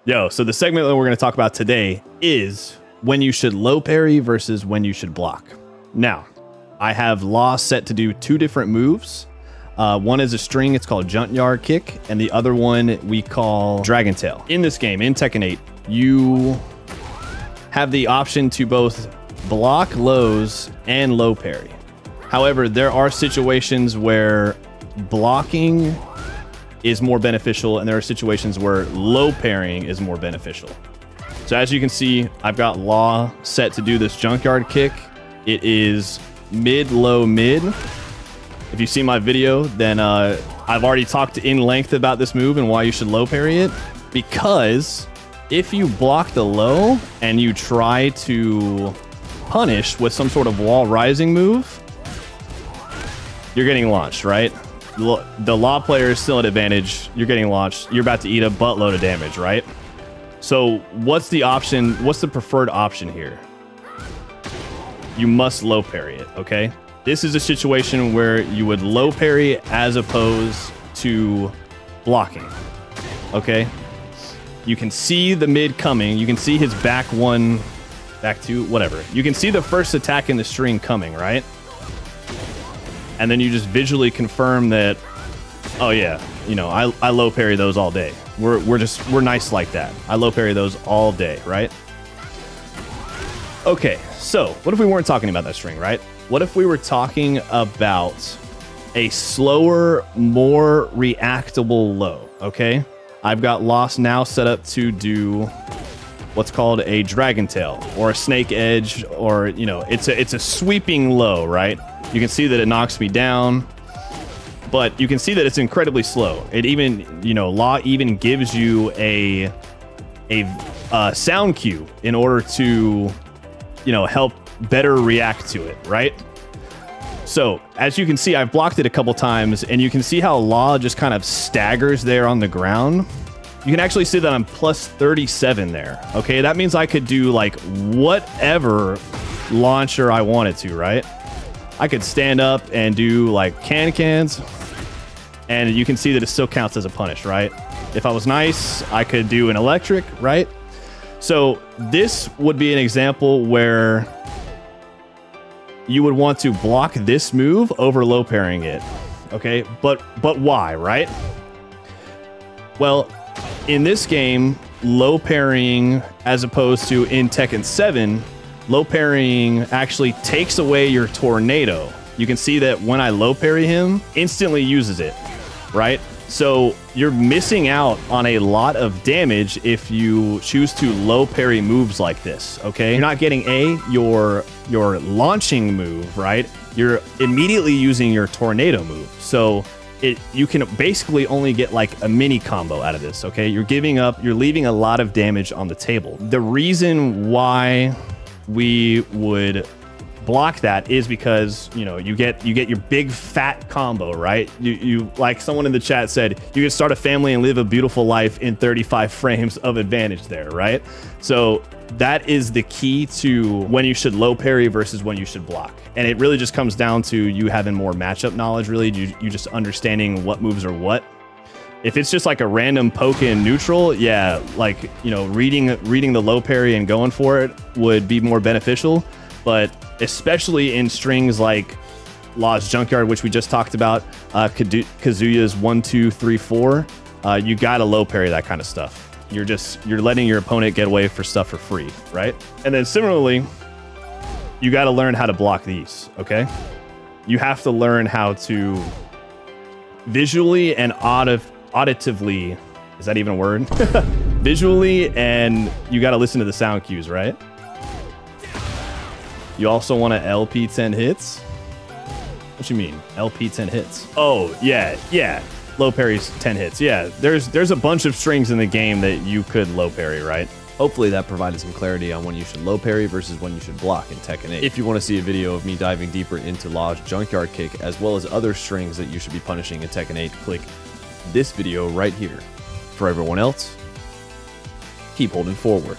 Yo, so the segment that we're going to talk about today is when you should low parry versus when you should block. Now, I have Law set to do two different moves. One is a string, it's called Junkyard Kick, and the other one we call Dragon Tail. In this game, in Tekken 8, you have the option to both block lows and low parry. However, there are situations where blocking is more beneficial, and there are situations where low parrying is more beneficial. So as you can see, I've got Law set to do this Junkyard Kick. It is mid, low, mid. If you see my video, then I've already talked in length about this move and why you should low parry it. Because if you block the low and you try to punish with some sort of wall rising move, you're getting launched, right? The Law player is still at advantage. You're getting launched. You're about to eat a buttload of damage, right? So what's the option? What's the preferred option here? You must low parry it, okay? This is a situation where you would low parry as opposed to blocking, okay? You can see the mid coming. You can see his back one, back two, whatever. You can see the first attack in the string coming, right? And then you just visually confirm that, oh yeah, you know, I low parry those all day. We're nice like that. I low parry those all day, right? Okay, so what if we weren't talking about that string, right? What if we were talking about a slower, more reactable low, okay? I've got Lost now set up to do what's called a Dragon Tail or a Snake Edge, or, you know, it's a sweeping low, right? You can see that it knocks me down, but you can see that it's incredibly slow. It even, you know, Law even gives you a sound cue in order to, you know, help better react to it, right? So as you can see, I've blocked it a couple times, and you can see how Law just kind of staggers there on the ground. You can actually see that I'm plus 37 there. Okay, that means I could do like whatever launcher I wanted to, right? I could stand up and do like cans, and you can see that it still counts as a punish, right? If I was nice, I could do an electric, right? So this would be an example where you would want to block this move over low parrying it, okay? But why, right? Well, in this game, low parrying, as opposed to in Tekken 7, low parrying actually takes away your tornado. You can see that when I low parry him, instantly uses it, right? So you're missing out on a lot of damage if you choose to low parry moves like this, okay? You're not getting your launching move, right? You're immediately using your tornado move. So you can basically only get like a mini combo out of this, okay? You're leaving a lot of damage on the table. The reason why we would block that is because, you know, you get your big fat combo, right? You like someone in the chat said, you can start a family and live a beautiful life in 35 frames of advantage there, right? So that is the key to when you should low parry versus when you should block. And it really just comes down to you having more matchup knowledge, really. You just understanding what moves are what. If it's just like a random poke in neutral, yeah, like, you know, reading the low parry and going for it would be more beneficial. But especially in strings like Law's Junkyard, which we just talked about, Kazuya's 1, 2, 3, 4, you gotta low parry that kind of stuff. You're letting your opponent get away for stuff for free, right? And then similarly, you gotta learn how to block these, okay? You have to learn how to visually and auditively, is that even a word? Visually, and you got to listen to the sound cues, right? You also want to LP 10 hits? What you mean? LP 10 hits? Oh, yeah. Low parries 10 hits. Yeah, there's a bunch of strings in the game that you could low parry, right? Hopefully that provided some clarity on when you should low parry versus when you should block in Tekken 8. If you want to see a video of me diving deeper into Law's Junkyard Kick, as well as other strings that you should be punishing in Tekken 8, click this video right here. For everyone else, keep holding forward.